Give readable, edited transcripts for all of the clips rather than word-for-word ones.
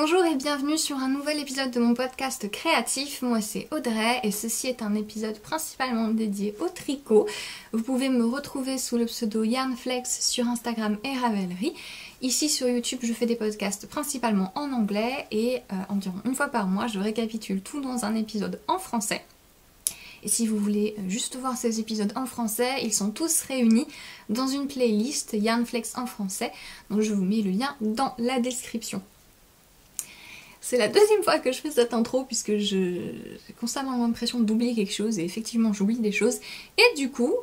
Bonjour et bienvenue sur un nouvel épisode de mon podcast créatif. Moi c'est Audrey et ceci est un épisode principalement dédié au tricot. Vous pouvez me retrouver sous le pseudo Yarnflex sur Instagram et Ravelry. Ici sur YouTube je fais des podcasts principalement en anglais et environ une fois par mois je récapitule tout dans un épisode en français. Et si vous voulez juste voir ces épisodes en français, ils sont tous réunis dans une playlist Yarnflex en français. Donc je vous mets le lien dans la description. C'est la deuxième fois que je fais cette intro puisque j'ai constamment l'impression d'oublier quelque chose et effectivement j'oublie des choses. Et du coup,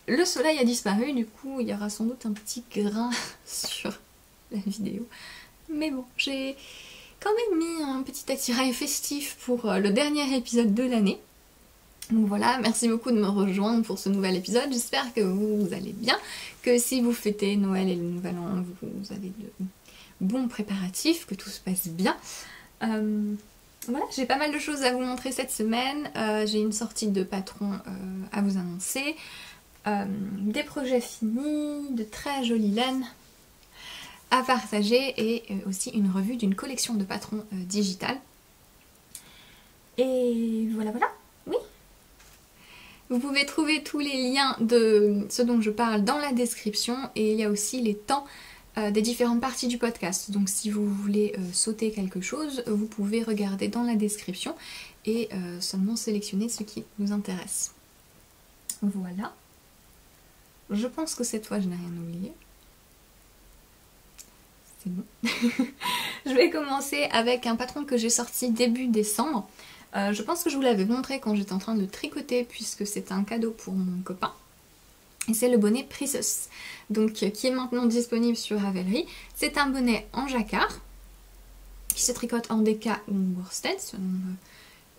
le soleil a disparu, du coup il y aura sans doute un petit grain sur la vidéo. Mais bon, j'ai quand même mis un petit attirail festif pour le dernier épisode de l'année. Donc voilà, merci beaucoup de me rejoindre pour ce nouvel épisode. J'espère que vous allez bien, que si vous fêtez Noël et le Nouvel An, vous avez de bons préparatifs, que tout se passe bien. Voilà, j'ai pas mal de choses à vous montrer cette semaine. J'ai une sortie de patron à vous annoncer, des projets finis, de très jolies laines à partager et aussi une revue d'une collection de patrons digital. Et voilà. Oui. Vous pouvez trouver tous les liens de ce dont je parle dans la description et il y a aussi les temps des différentes parties du podcast. Donc si vous voulez sauter quelque chose, vous pouvez regarder dans la description et seulement sélectionner ce qui vous intéresse. Voilà. Je pense que cette fois je n'ai rien oublié. C'est bon. Je vais commencer avec un patron que j'ai sorti début décembre. Je pense que je vous l'avais montré quand j'étais en train de tricoter puisque c'est un cadeau pour mon copain. Et c'est le bonnet Princess, donc qui est maintenant disponible sur Ravelry. C'est un bonnet en jacquard qui se tricote en DK ou en worsted selon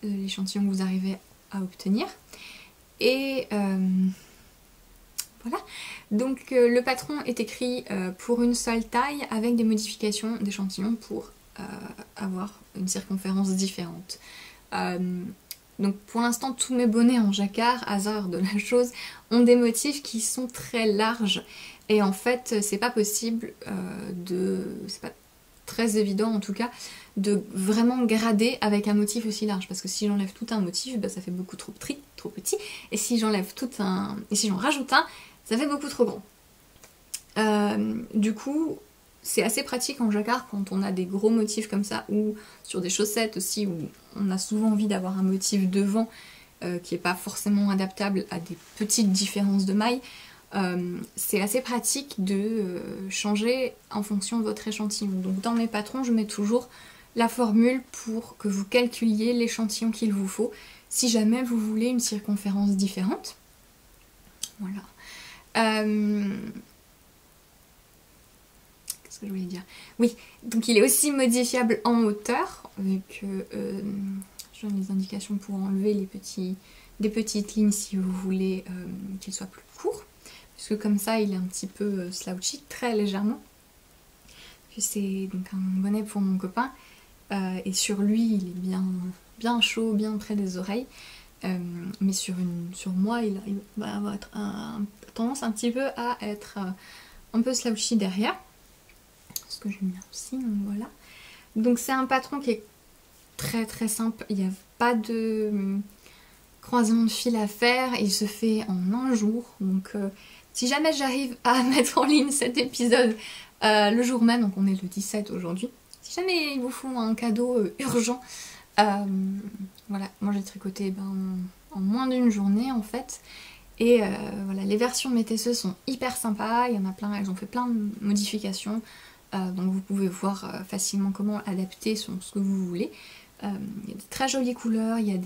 l'échantillon que vous arrivez à obtenir. Et voilà. Donc le patron est écrit pour une seule taille avec des modifications d'échantillons pour avoir une circonférence différente. Donc pour l'instant tous mes bonnets en jacquard, hasard de la chose, ont des motifs qui sont très larges et en fait c'est pas possible c'est pas très évident en tout cas de vraiment grader avec un motif aussi large parce que si j'enlève tout un motif ça fait beaucoup trop petit et si j'en rajoute un ça fait beaucoup trop grand. Du coup c'est assez pratique en jacquard quand on a des gros motifs comme ça ou sur des chaussettes aussi où on a souvent envie d'avoir un motif devant qui n'est pas forcément adaptable à des petites différences de maille. C'est assez pratique de changer en fonction de votre échantillon. Donc dans mes patrons je mets toujours la formule pour que vous calculiez l'échantillon qu'il vous faut si jamais vous voulez une circonférence différente. Voilà. Ce que je voulais dire. Oui, donc il est aussi modifiable en hauteur, vu que je donne les indications pour enlever les petites lignes si vous voulez qu'il soit plus court, puisque comme ça il est un petit peu slouchy, très légèrement. Puis c'est donc un bonnet pour mon copain, et sur lui il est bien chaud, bien près des oreilles, mais sur moi il va avoir tendance un petit peu à être un peu slouchy derrière. Ce que j'aime bien aussi, donc voilà. Donc c'est un patron qui est très très simple, il n'y a pas de croisement de fil à faire, il se fait en un jour, donc si jamais j'arrive à mettre en ligne cet épisode le jour même, donc on est le 17 aujourd'hui, si jamais il vous faut un cadeau urgent, voilà, moi j'ai tricoté en moins d'une journée en fait. Et voilà, les versions métisseuses sont hyper sympas, il y en a plein, elles ont fait plein de modifications. Donc vous pouvez voir facilement comment adapter ce que vous voulez. Il y a des très jolies couleurs, il y a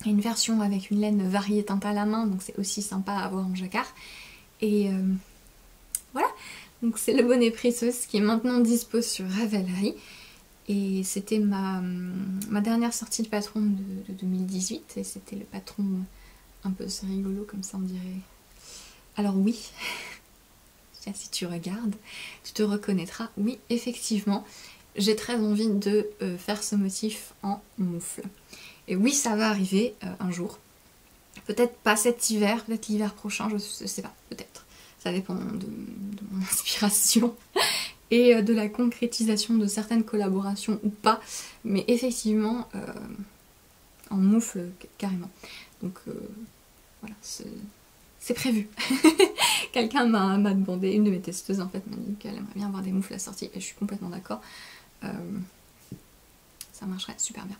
une version avec une laine variée teinte à la main, donc c'est aussi sympa à avoir en jacquard. Et voilà, donc c'est le bonnet Princess qui est maintenant dispo sur Ravelry. Et c'était ma dernière sortie de patron de 2018, et c'était le patron un peu rigolo comme ça on dirait. Alors oui... Si tu regardes, tu te reconnaîtras. Oui, effectivement, j'ai très envie de faire ce motif en moufle. Et oui, ça va arriver un jour. Peut-être pas cet hiver, peut-être l'hiver prochain, je sais pas, peut-être. Ça dépend de mon inspiration. et de la concrétisation de certaines collaborations ou pas, mais effectivement en moufle carrément. Donc voilà, c'est prévu. Quelqu'un m'a demandé, une de mes testeuses en fait m'a dit qu'elle aimerait bien avoir des moufles assorties et je suis complètement d'accord. Ça marcherait super bien.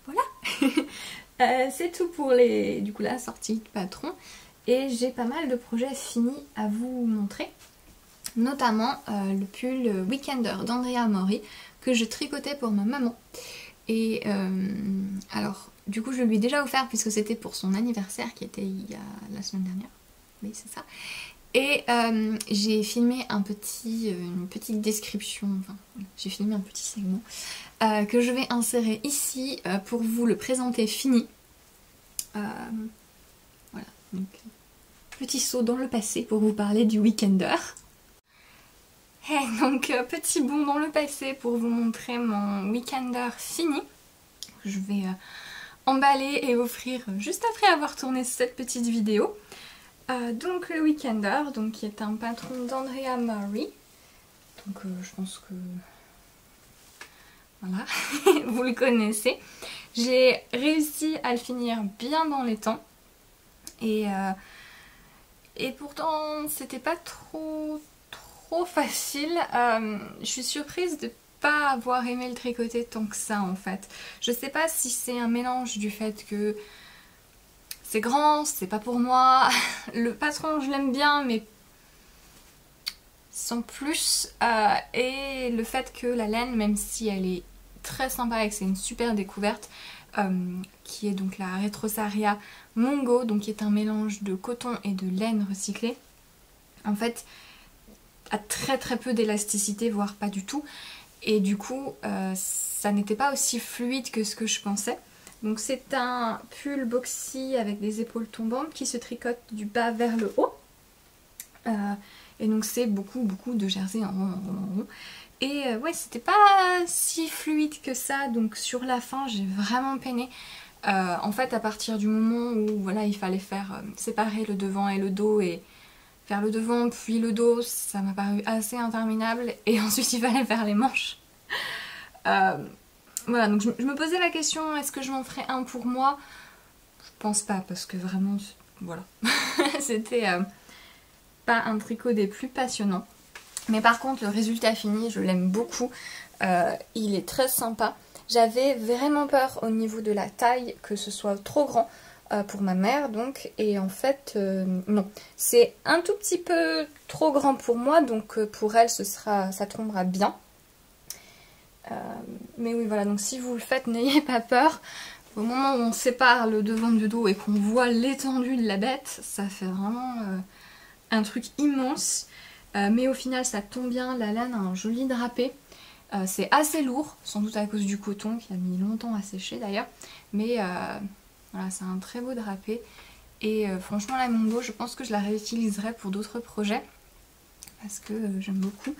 Voilà. C'est tout pour du coup la sortie de patron. Et j'ai pas mal de projets finis à vous montrer. Notamment le pull Weekender d'Andrea Mori que je tricotais pour ma maman. Et alors du coup je lui ai déjà offert puisque c'était pour son anniversaire qui était il y a la semaine dernière. Oui c'est ça. Et j'ai filmé une petite description, enfin j'ai filmé un petit segment que je vais insérer ici pour vous le présenter fini. Voilà, donc petit saut dans le passé pour vous parler du Weekender. Et donc petit bond dans le passé pour vous montrer mon Weekender fini. Je vais emballer et offrir juste après avoir tourné cette petite vidéo. Donc le Weekender, donc, qui est un patron d'Andrea Mori. Donc je pense que... Voilà, vous le connaissez. J'ai réussi à le finir bien dans les temps. Et pourtant, c'était pas trop facile. Je suis surprise de pas avoir aimé le tricoter tant que ça en fait. Je sais pas si c'est un mélange du fait que c'est grand, c'est pas pour moi. Le patron, je l'aime bien, mais sans plus. Et le fait que la laine, même si elle est très sympa et que c'est une super découverte, qui est donc la Retrosaria Mongo, donc qui est un mélange de coton et de laine recyclée, en fait, a très peu d'élasticité, voire pas du tout. Et du coup, ça n'était pas aussi fluide que ce que je pensais. Donc c'est un pull boxy avec des épaules tombantes qui se tricote du bas vers le haut. Et donc c'est beaucoup de jersey en rond. Et ouais, c'était pas si fluide que ça, donc sur la fin j'ai vraiment peiné. En fait, à partir du moment où voilà, il fallait faire séparer le devant et le dos et faire le devant puis le dos, ça m'a paru assez interminable. Et ensuite il fallait faire les manches. Voilà, donc je me posais la question, est-ce que je m'en ferais un pour moi? Je pense pas, parce que vraiment, voilà. C'était pas un tricot des plus passionnants. Mais par contre, le résultat fini, je l'aime beaucoup. Il est très sympa. J'avais vraiment peur au niveau de la taille que ce soit trop grand pour ma mère, donc. Et en fait, non. C'est un tout petit peu trop grand pour moi, donc pour elle, ça tombera bien. Mais oui voilà, donc si vous le faites, n'ayez pas peur. Au moment où on sépare le devant du dos et qu'on voit l'étendue de la bête, ça fait vraiment un truc immense. Mais au final ça tombe bien, la laine a un joli drapé. C'est assez lourd, sans doute à cause du coton qui a mis longtemps à sécher d'ailleurs. Mais voilà, c'est un très beau drapé. Et franchement la Mongo, je pense que je la réutiliserai pour d'autres projets. Parce que j'aime beaucoup.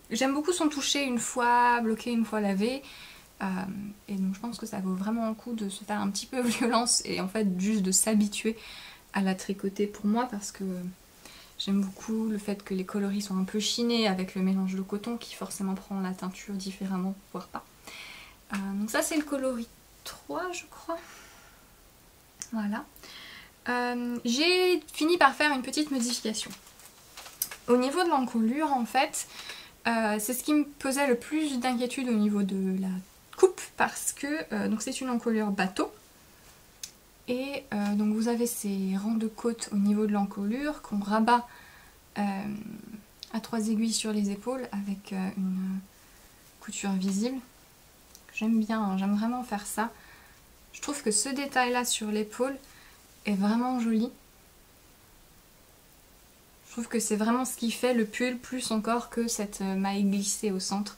J'aime beaucoup son toucher une fois bloqué, une fois lavé. Et donc je pense que ça vaut vraiment le coup de se faire un petit peu violence et en fait juste de s'habituer à la tricoter pour moi, parce que j'aime beaucoup le fait que les coloris soient un peu chinés avec le mélange de coton qui forcément prend la teinture différemment, voire pas. Donc ça c'est le coloris 3 je crois. Voilà. J'ai fini par faire une petite modification. Au niveau de l'encolure en fait, c'est ce qui me posait le plus d'inquiétude au niveau de la coupe, parce que donc c'est une encolure bateau. Et donc vous avez ces rangs de côtes au niveau de l'encolure qu'on rabat à 3 aiguilles sur les épaules avec une couture visible. J'aime bien, hein, j'aime vraiment faire ça. Je trouve que ce détail là sur l'épaule est vraiment joli. Je trouve que c'est vraiment ce qui fait le pull, plus encore que cette maille glissée au centre.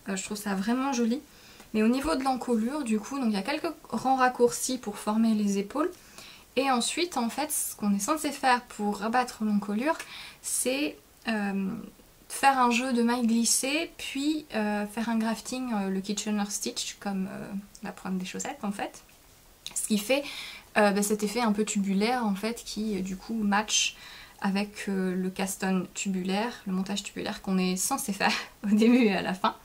Je trouve ça vraiment joli. Mais au niveau de l'encolure, du coup, donc il y a quelques rangs raccourcis pour former les épaules. Et ensuite, en fait, ce qu'on est censé faire pour rabattre l'encolure, c'est faire un jeu de mailles glissées, puis faire un grafting, le Kitchener Stitch, comme la pointe des chaussettes, en fait. Ce qui fait cet effet un peu tubulaire, en fait, qui, du coup, match avec le caston tubulaire, le montage tubulaire qu'on est censé faire au début et à la fin.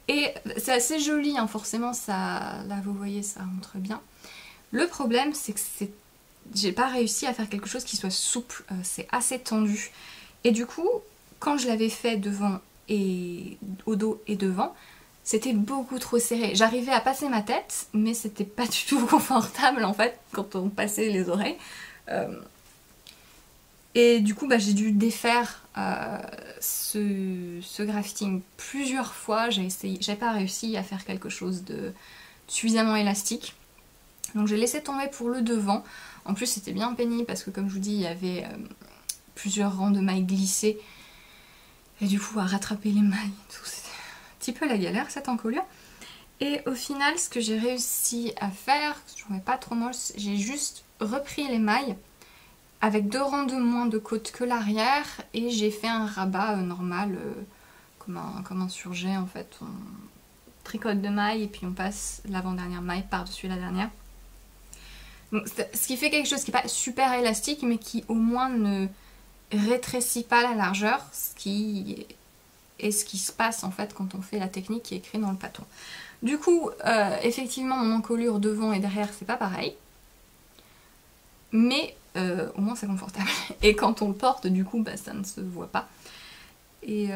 Et c'est assez joli, hein, forcément, ça, là vous voyez, ça rentre bien. Le problème, c'est que j'ai pas réussi à faire quelque chose qui soit souple, c'est assez tendu. Et du coup, quand je l'avais fait devant et au dos et devant, c'était beaucoup trop serré. J'arrivais à passer ma tête, mais c'était pas du tout confortable en fait quand on passait les oreilles. Et du coup, bah, j'ai dû défaire ce grafting plusieurs fois. J'ai pas réussi à faire quelque chose de suffisamment élastique. Donc j'ai laissé tomber pour le devant. En plus, c'était bien pénible parce que, comme je vous dis, il y avait plusieurs rangs de mailles glissées. Et du coup, à rattraper les mailles, c'était un petit peu la galère cette encolure. Et au final, ce que j'ai réussi à faire, j'en ai pas trop moche, j'ai juste repris les mailles avec 2 rangs de moins de côte que l'arrière et j'ai fait un rabat normal comme un surjet en fait. On tricote 2 mailles et puis on passe l'avant-dernière maille par-dessus la dernière. Donc, ce qui fait quelque chose qui n'est pas super élastique mais qui au moins ne rétrécit pas la largeur, ce qui est ce qui se passe en fait quand on fait la technique qui est écrite dans le patron. Du coup, effectivement mon encolure devant et derrière c'est pas pareil, mais au moins c'est confortable. Et quand on le porte, du coup, bah, ça ne se voit pas. Et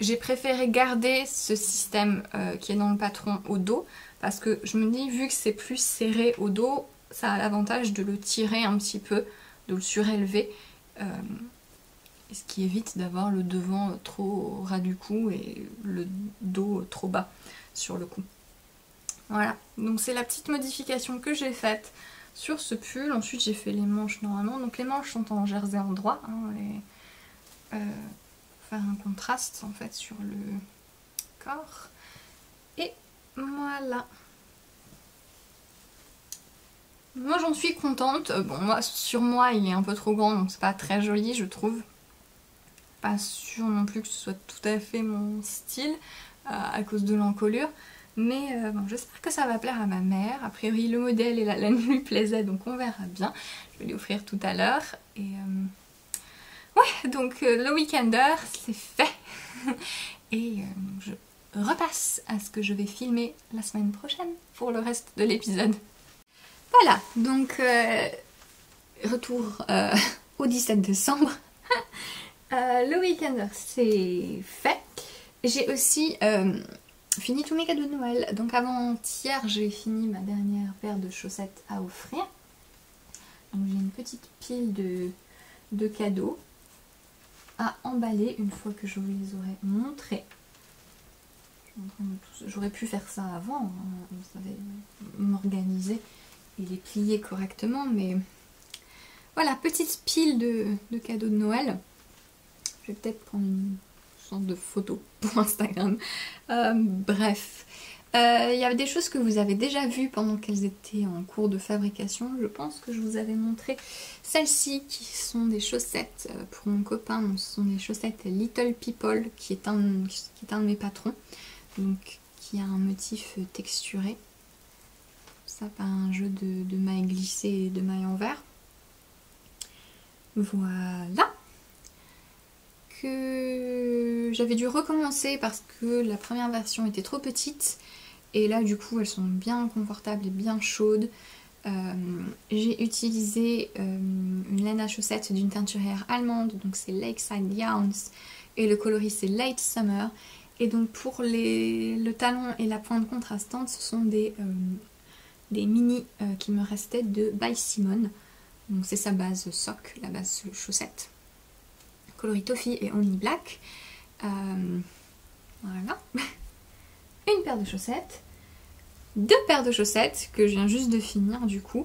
j'ai préféré garder ce système qui est dans le patron au dos, parce que je me dis, vu que c'est plus serré au dos, ça a l'avantage de le tirer un petit peu, de le surélever, ce qui évite d'avoir le devant trop ras du cou et le dos trop bas sur le cou. Voilà, donc c'est la petite modification que j'ai faite sur ce pull. Ensuite j'ai fait les manches normalement, donc les manches sont en jersey endroit, hein, pour faire un contraste en fait sur le corps. Et voilà. Moi j'en suis contente. Bon, moi, sur moi il est un peu trop grand donc c'est pas très joli je trouve. Pas sûr non plus que ce soit tout à fait mon style à cause de l'encolure. Mais bon, j'espère que ça va plaire à ma mère. A priori le modèle et la laine lui plaisaient donc on verra bien. Je vais lui offrir tout à l'heure. Et ouais, donc le weekender c'est fait. Et je repasse à ce que je vais filmer la semaine prochaine pour le reste de l'épisode. Voilà, donc retour au 17 décembre. Le weekender c'est fait. J'ai aussi fini tous mes cadeaux de Noël. Donc avant-hier j'ai fini ma dernière paire de chaussettes à offrir. Donc j'ai une petite pile de cadeaux à emballer une fois que je vous les aurai montrés. J'aurais pu faire ça avant, hein, vous savez, m'organiser et les plier correctement, mais voilà, petite pile de cadeaux de Noël. Je vais peut-être prendre une sorte de photo pour Instagram. Bref, il y avait des choses que vous avez déjà vues pendant qu'elles étaient en cours de fabrication. Je pense que je vous avais montré celles-ci qui sont des chaussettes pour mon copain. Donc, ce sont des chaussettes Little People qui est un de mes patrons. Donc qui a un motif texturé. Ça par un jeu de mailles glissées et de mailles en verre. Voilà. Que j'avais dû recommencer parce que la première version était trop petite. Et là du coup elles sont bien confortables et bien chaudes. J'ai utilisé une laine à chaussettes d'une teinturière allemande. Donc c'est Lakeside Yarns. Et le coloris c'est Late Summer. Et donc pour le talon et la pointe contrastante, ce sont des mini qui me restaient de By Simone. Donc c'est sa base sock, la base chaussette. Coloris Toffee et Only Black. Voilà. Une paire de chaussettes. 2 paires de chaussettes que je viens juste de finir du coup.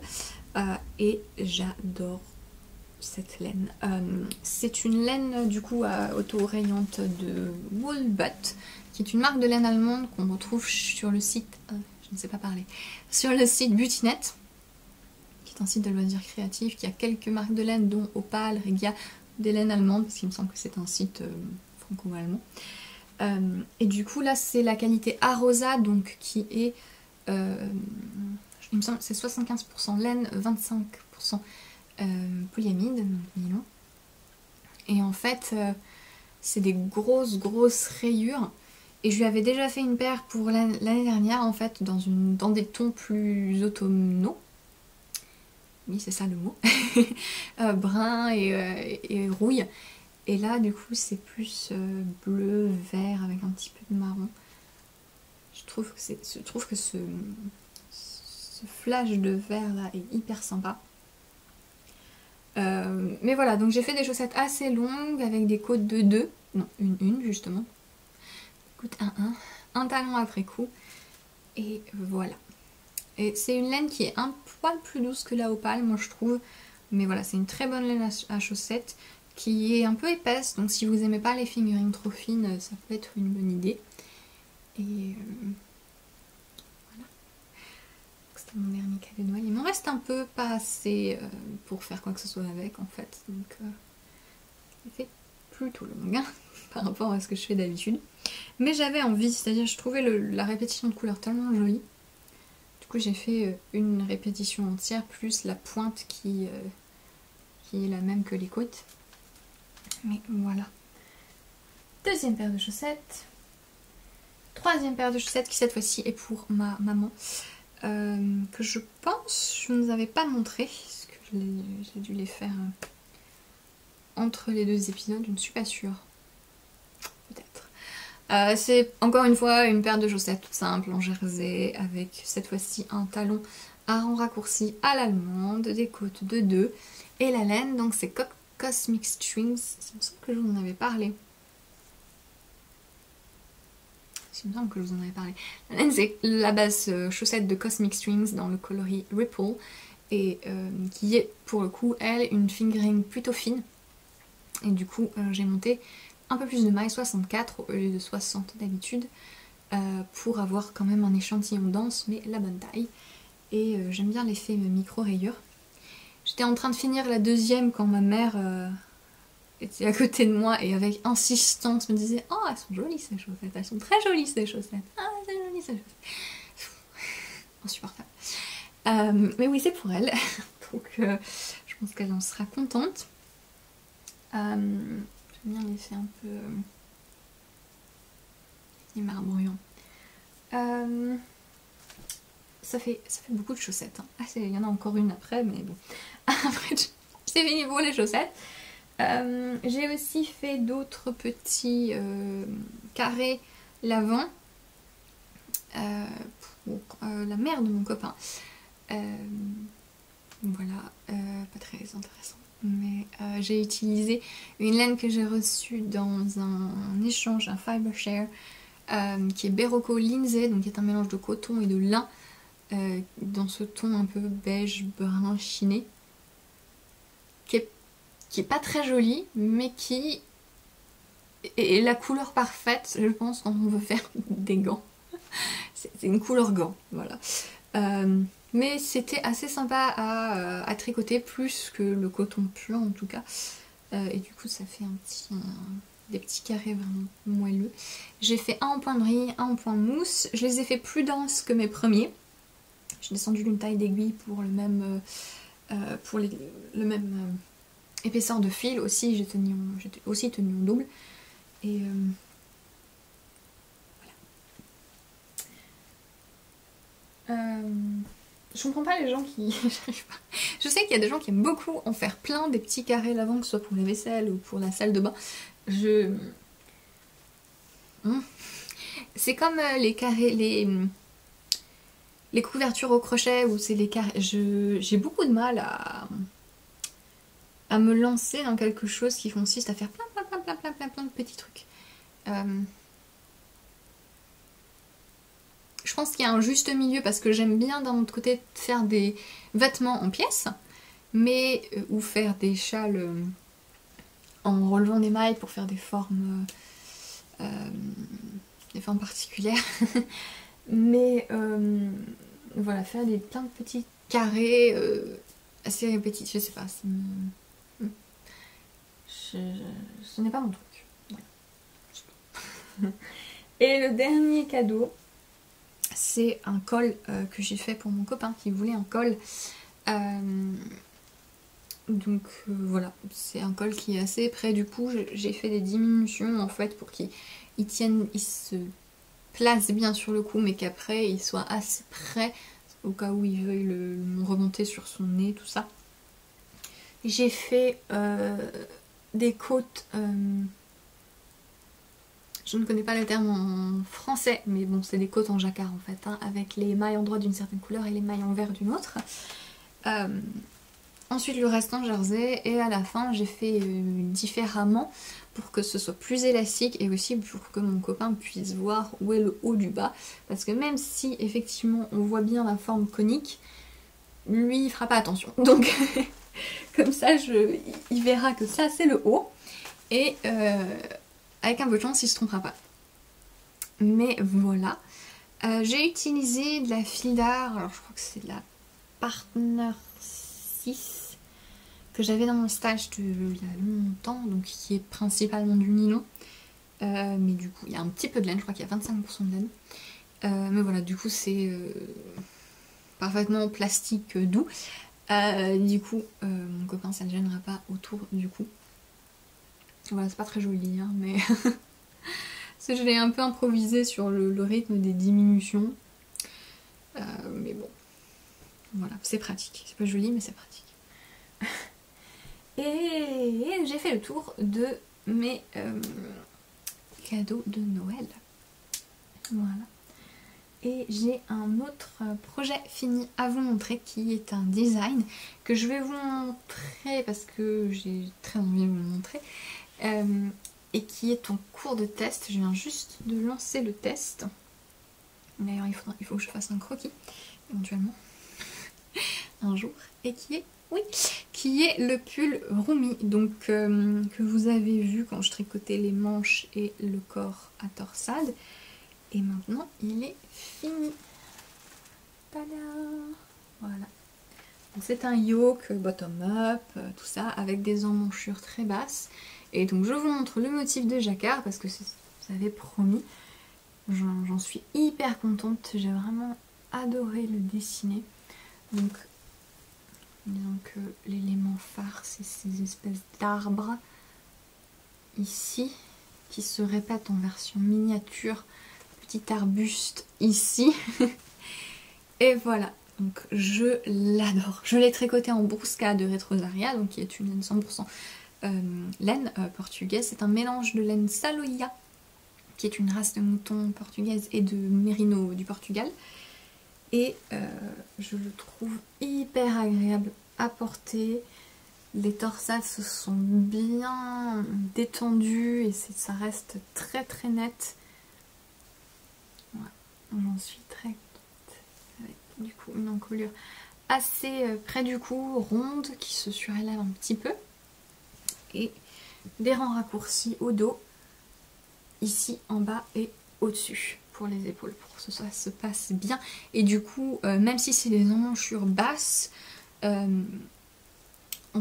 Et j'adore cette laine. C'est une laine du coup auto-rayante de Woolbutt, qui est une marque de laine allemande qu'on retrouve sur le site, je ne sais pas parler, sur le site Butinet, qui est un site de loisirs créatifs, qui a quelques marques de laine dont Opal, Regia, des laines allemandes, parce qu'il me semble que c'est un site franco-allemand. Et du coup là c'est la qualité Arosa, donc qui est, il me semble c'est 75% laine, 25% polyamide, donc nylon. Et en fait, c'est des grosses rayures. Et je lui avais déjà fait une paire pour l'année dernière, en fait, dans des tons plus automnaux. Oui, c'est ça le mot. Brun et rouille. Et là, du coup, c'est plus bleu, vert, avec un petit peu de marron. Je trouve que ce flash de vert là est hyper sympa. Mais voilà, donc j'ai fait des chaussettes assez longues avec des côtes de 2. Non, une justement. Côte 1, un talon après coup. Et voilà. Et c'est une laine qui est un poil plus douce que la Opale, moi je trouve. Mais voilà, c'est une très bonne laine à chaussettes qui est un peu épaisse. Donc si vous aimez pas les fingering trop fines, ça peut être une bonne idée. Et voilà. C'était mon dernier cadeau de Noël. Il m'en reste un peu, pas assez pour faire quoi que ce soit avec en fait. Donc c'est plutôt long hein, par rapport à ce que je fais d'habitude. Mais j'avais envie, c'est-à-dire je trouvais la répétition de couleurs tellement jolie. Du coup j'ai fait une répétition entière plus la pointe qui est la même que les côtes. Mais voilà. Deuxième paire de chaussettes. Troisième paire de chaussettes qui cette fois-ci est pour ma maman. Que je pense je ne vous avais pas montré. Parce que j'ai dû les faire entre les deux épisodes, je ne suis pas sûre. Peut-être. C'est encore une fois une paire de chaussettes toute simple en jersey avec cette fois-ci un talon à rang raccourci à l'allemande, des côtes de 2 et la laine, donc c'est Cosmic Strings, il me semble que je vous en avais parlé. Il me semble que je vous en avais parlé. La laine c'est la base chaussette de Cosmic Strings dans le coloris Ripple et qui est pour le coup elle une fingering plutôt fine et du coup j'ai monté un peu plus de mailles, 64 au lieu de 60 d'habitude, pour avoir quand même un échantillon dense mais la bonne taille. Et j'aime bien l'effet micro-rayures. J'étais en train de finir la deuxième quand ma mère était à côté de moi et avec insistance me disait « Oh, elles sont jolies ces chaussettes, elles sont très jolies ces chaussettes. Ah, c'est joli ces chaussettes. » Insupportable. Mais oui, c'est pour elle. Donc je pense qu'elle en sera contente. J'aime bien l'effet un peu marbruyant. Ça fait beaucoup de chaussettes. Hein. Ah, il y en a encore une après, mais bon. Après, c'est fini pour les chaussettes. J'ai aussi fait d'autres petits carrés l'avant pour la mère de mon copain. Voilà, pas très intéressant. Mais j'ai utilisé une laine que j'ai reçue dans un échange, un fiber share, qui est Berroco Lindsay, donc qui est un mélange de coton et de lin, dans ce ton un peu beige brun chiné, qui est pas très joli, mais qui est la couleur parfaite, je pense, quand on veut faire des gants. C'est une couleur gant, voilà. Mais c'était assez sympa à tricoter, plus que le coton pur en tout cas. Et du coup ça fait des petits carrés vraiment moelleux. J'ai fait un en point de brille, un en point mousse. Je les ai fait plus denses que mes premiers. J'ai descendu d'une taille d'aiguille pour le même épaisseur de fil aussi. J'ai aussi tenu en double. Et voilà. Je comprends pas les gens qui... J'arrive pas. Je sais qu'il y a des gens qui aiment beaucoup en faire plein des petits carrés l'avant, que ce soit pour les vaisselles ou pour la salle de bain. C'est comme les carrés, les couvertures au crochet où c'est les carrés. J'ai beaucoup de mal à me lancer dans quelque chose qui consiste à faire plein de petits trucs. Je pense qu'il y a un juste milieu parce que j'aime bien d'un autre côté faire des vêtements en pièces, mais ou faire des châles en relevant des mailles pour faire des formes particulières. Mais voilà, faire plein de petits carrés assez répétitifs, je sais pas, ce n'est pas mon truc. Voilà. Et le dernier cadeau, c'est un col que j'ai fait pour mon copain qui voulait un col Donc voilà, c'est un col qui est assez près du cou. J'ai fait des diminutions en fait pour qu'il tienne, il se place bien sur le cou, mais qu'après il soit assez près au cas où il veuille le remonter sur son nez, tout ça. J'ai fait des côtes, je ne connais pas le terme en français, mais bon, c'est des côtes en jacquard en fait, hein, avec les mailles en droit d'une certaine couleur et les mailles en vert d'une autre. Ensuite le reste en jersey, et à la fin j'ai fait différemment pour que ce soit plus élastique et aussi pour que mon copain puisse voir où est le haut du bas, parce que même si effectivement on voit bien la forme conique, lui il fera pas attention, donc comme ça il verra que ça c'est le haut, et avec un peu de chance il se trompera pas. Mais voilà, j'ai utilisé de la fil d'art, alors je crois que c'est de la Partner 6 que j'avais dans mon stage il y a longtemps, donc qui est principalement du nylon, mais du coup il y a un petit peu de laine, je crois qu'il y a 25% de laine, mais voilà, du coup c'est parfaitement plastique doux, du coup mon copain ça ne gênera pas autour du cou. Voilà, c'est pas très joli hein, mais je l'ai un peu improvisé sur le rythme des diminutions, mais bon voilà, c'est pratique, c'est pas joli mais c'est pratique. Et j'ai fait le tour de mes cadeaux de Noël. Voilà. Et j'ai un autre projet fini à vous montrer qui est un design que je vais vous montrer parce que j'ai très envie de vous le montrer. Et qui est en cours de test. Je viens juste de lancer le test. D'ailleurs il faut que je fasse un croquis éventuellement un jour. Et qui est le pull Rumi, donc que vous avez vu quand je tricotais les manches et le corps à torsade. Et maintenant il est fini. Tada! Voilà. C'est un yoke bottom up, tout ça, avec des emmanchures très basses. Et donc je vous montre le motif de jacquard parce que vous avez promis. J'en suis hyper contente, j'ai vraiment adoré le dessiner. Donc disons que l'élément phare c'est ces espèces d'arbres ici qui se répètent en version miniature, petit arbuste ici. Et voilà, donc je l'adore. Je l'ai tricoté en Brusca de Retrosaria, donc qui est une laine 100% laine portugaise. C'est un mélange de laine Saloia, qui est une race de mouton portugaise, et de mérino du Portugal. Et je le trouve hyper agréable à porter. Les torsades se sont bien détendues et ça reste très très net. Voilà, j'en suis très contente. Avec du coup une encolure assez près du cou, ronde, qui se surélève un petit peu. Et des rangs raccourcis au dos, ici en bas et au-dessus pour les épaules, pour que ça se passe bien. Et du coup, même si c'est des emmanchures basses, en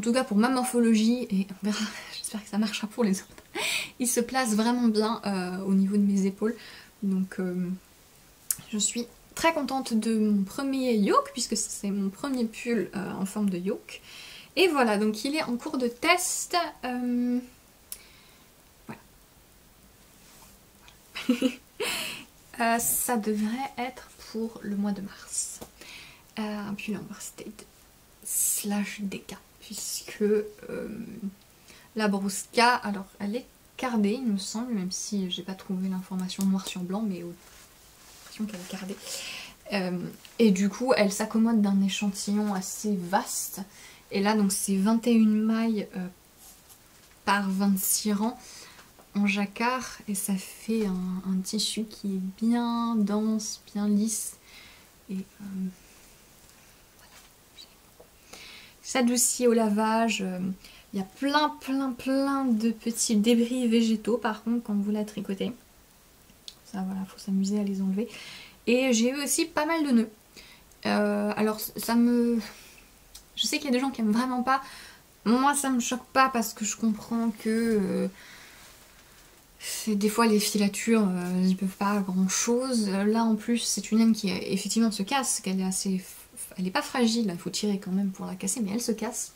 tout cas pour ma morphologie, et on verra, j'espère que ça marchera pour les autres, il se place vraiment bien au niveau de mes épaules. Donc je suis très contente de mon premier yoke, puisque c'est mon premier pull en forme de yoke. Et voilà, donc il est en cours de test. Voilà. Ça devrait être pour le mois de mars. Un pull en worsted / DK, puisque la Brusca, alors elle est cardée il me semble, même si j'ai pas trouvé l'information noir sur blanc, mais l'impression qu'elle est cardée. Et du coup elle s'accommode d'un échantillon assez vaste. Et là donc c'est 21 mailles par 26 rangs en jacquard, et ça fait un tissu qui est bien dense, bien lisse, et voilà, s'adoucit au lavage. Il y a plein de petits débris végétaux par contre quand vous la tricotez. Ça voilà, faut s'amuser à les enlever. Et j'ai eu aussi pas mal de nœuds. Alors ça me... Je sais qu'il y a des gens qui aiment vraiment pas. Moi ça me choque pas parce que je comprends que des fois les filatures ils peuvent pas grand chose. Là en plus c'est une laine qui effectivement se casse, qu'elle est assez... Elle est pas fragile, il faut tirer quand même pour la casser, mais elle se casse.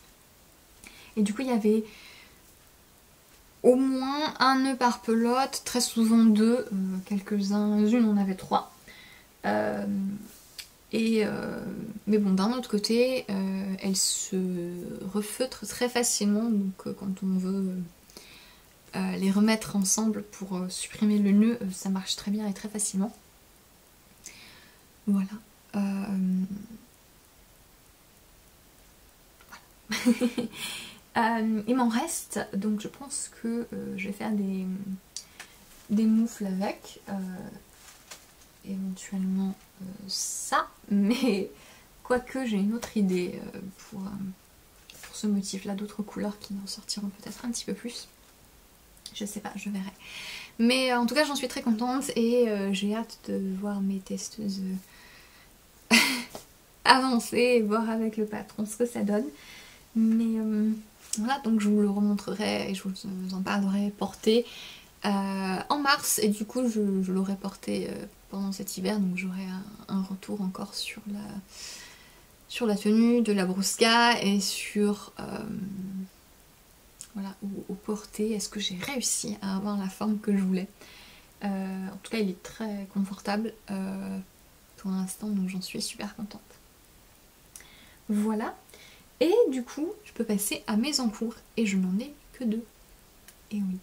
Et du coup il y avait au moins un nœud par pelote, très souvent deux, quelques-unes on avait trois. Mais bon, d'un autre côté, elles se refeutrent très facilement, donc quand on veut les remettre ensemble pour supprimer le nœud, ça marche très bien et très facilement. Voilà. Il m'en reste, donc je pense que je vais faire des moufles avec, éventuellement ça, mais quoique j'ai une autre idée pour ce motif là, d'autres couleurs qui en sortiront peut-être un petit peu plus. Je sais pas, je verrai. Mais en tout cas j'en suis très contente et j'ai hâte de voir mes testeuses avancer et voir avec le patron ce que ça donne. Mais voilà, donc je vous le remontrerai et je vous en parlerai porté en mars. Et du coup je l'aurai porté pendant cet hiver, donc j'aurai un retour encore sur la tenue de la Brusca et sur voilà, au porté. Est-ce que j'ai réussi à avoir la forme que je voulais. En tout cas il est très confortable pour l'instant, donc j'en suis super contente. Voilà. Et du coup, je peux passer à mes encours et je n'en ai que deux. Et oui.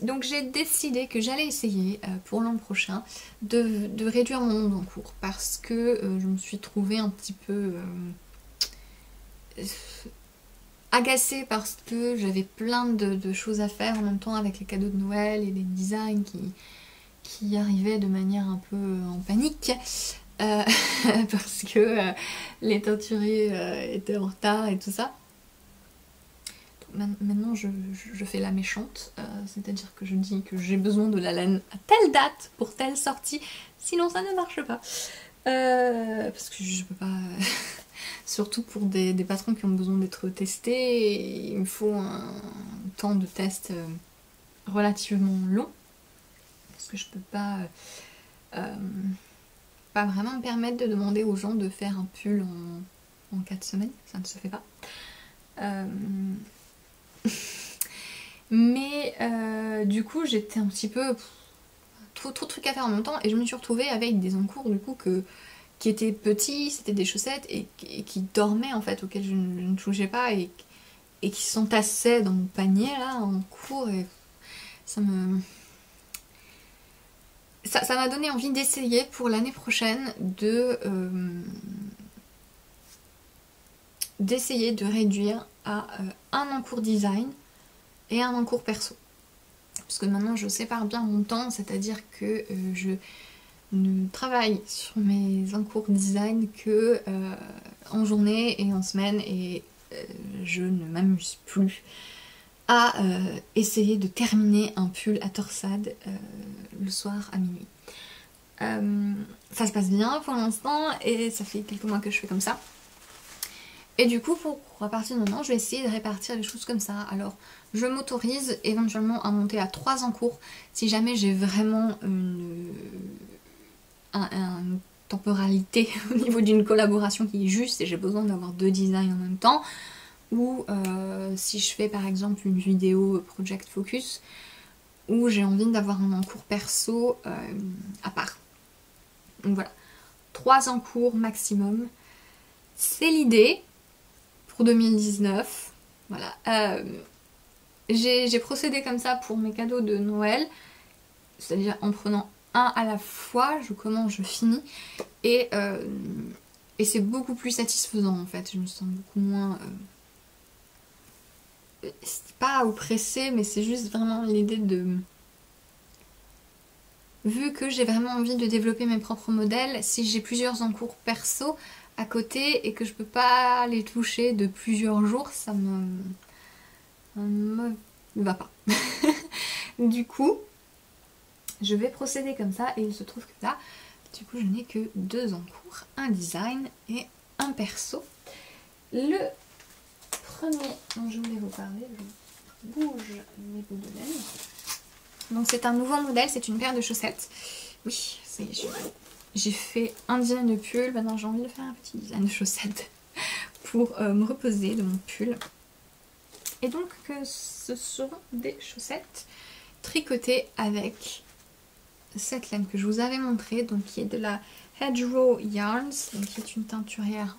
Donc j'ai décidé que j'allais essayer pour l'an prochain de réduire mon nombre d'encours parce que je me suis trouvée un petit peu agacée parce que j'avais plein de choses à faire en même temps avec les cadeaux de Noël et les designs qui arrivaient de manière un peu en panique. Parce que les teinturiers étaient en retard et tout ça. Donc, maintenant je fais la méchante, c'est-à-dire que je dis que j'ai besoin de la laine à telle date pour telle sortie, sinon ça ne marche pas. Parce que je peux pas... Surtout pour des patrons qui ont besoin d'être testés, il me faut un temps de test relativement long. Parce que je peux pas... vraiment me permettre de demander aux gens de faire un pull en 4 semaines, ça ne se fait pas. Mais du coup j'étais un petit peu trop de trucs à faire en même temps et je me suis retrouvée avec des encours du coup qui étaient petits, c'était des chaussettes et qui dormaient en fait, auxquelles je ne touchais pas et qui s'entassaient dans mon panier là en cours et ça m'a donné envie d'essayer pour l'année prochaine d'essayer de réduire à un encours design et un encours perso. Parce que maintenant je sépare bien mon temps, c'est-à-dire que je ne travaille sur mes encours design que en journée et en semaine et je ne m'amuse plus à essayer de terminer un pull à torsade le soir à minuit. Ça se passe bien pour l'instant et ça fait quelques mois que je fais comme ça. Et du coup, à partir de maintenant, je vais essayer de répartir les choses comme ça. Alors, je m'autorise éventuellement à monter à 3 encours si jamais j'ai vraiment une temporalité au niveau d'une collaboration qui est juste et j'ai besoin d'avoir 2 designs en même temps. Ou si je fais par exemple une vidéo Project Focus où j'ai envie d'avoir un encours perso à part. Donc voilà, 3 encours maximum. C'est l'idée pour 2019. Voilà. J'ai procédé comme ça pour mes cadeaux de Noël. C'est-à-dire en prenant un à la fois, je commence, je finis. Et c'est beaucoup plus satisfaisant en fait. Je me sens beaucoup moins... c'est pas oppressée, mais c'est juste vraiment l'idée de... Vu que j'ai vraiment envie de développer mes propres modèles, si j'ai plusieurs encours perso à côté et que je peux pas les toucher de plusieurs jours, ça me va pas. Du coup, je vais procéder comme ça et il se trouve que là, du coup, je n'ai que 2 encours, un design et un perso. Le premier dont je voulais vous parler, je bouge mes bouts de laine. Donc c'est un nouveau modèle, c'est une paire de chaussettes. Oui, j'ai fait un design de pull, maintenant j'ai envie de faire un petit design de chaussettes pour me reposer de mon pull. Et donc ce seront des chaussettes tricotées avec cette laine que je vous avais montrée, donc qui est de la Hedgerow Yarns, donc qui est une teinturière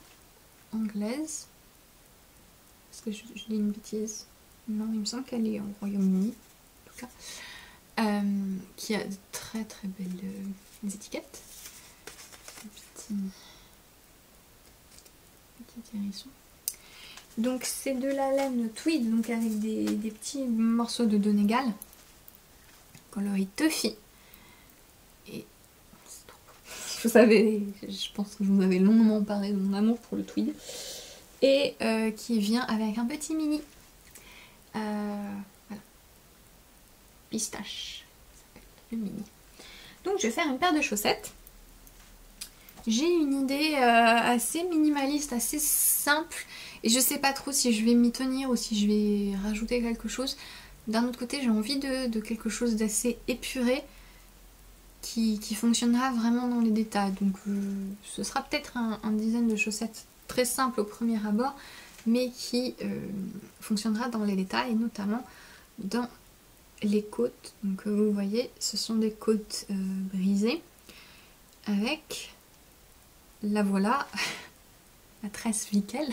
anglaise. Est-ce que je dis une bêtise? Non, il me semble qu'elle est au Royaume-Uni, en tout cas. Qui a de très très belles étiquettes. Petit hérisson. Donc c'est de la laine tweed, donc avec des petits morceaux de Donegal, coloris Tuffy. Et c'est trop beau. Vous savez, je pense que je vous avais longuement parlé de mon amour pour le tweed. Et qui vient avec un petit mini. Voilà. Pistache, ça s'appelle le mini. Donc je vais faire une paire de chaussettes. J'ai une idée assez minimaliste, assez simple. Et je sais pas trop si je vais m'y tenir ou si je vais rajouter quelque chose. D'un autre côté, j'ai envie de quelque chose d'assez épuré qui fonctionnera vraiment dans les détails. Donc ce sera peut-être un design de chaussettes très simple au premier abord, mais qui fonctionnera dans les détails, et notamment dans les côtes. Donc vous voyez, ce sont des côtes brisées avec la voilà, la tresse nickel,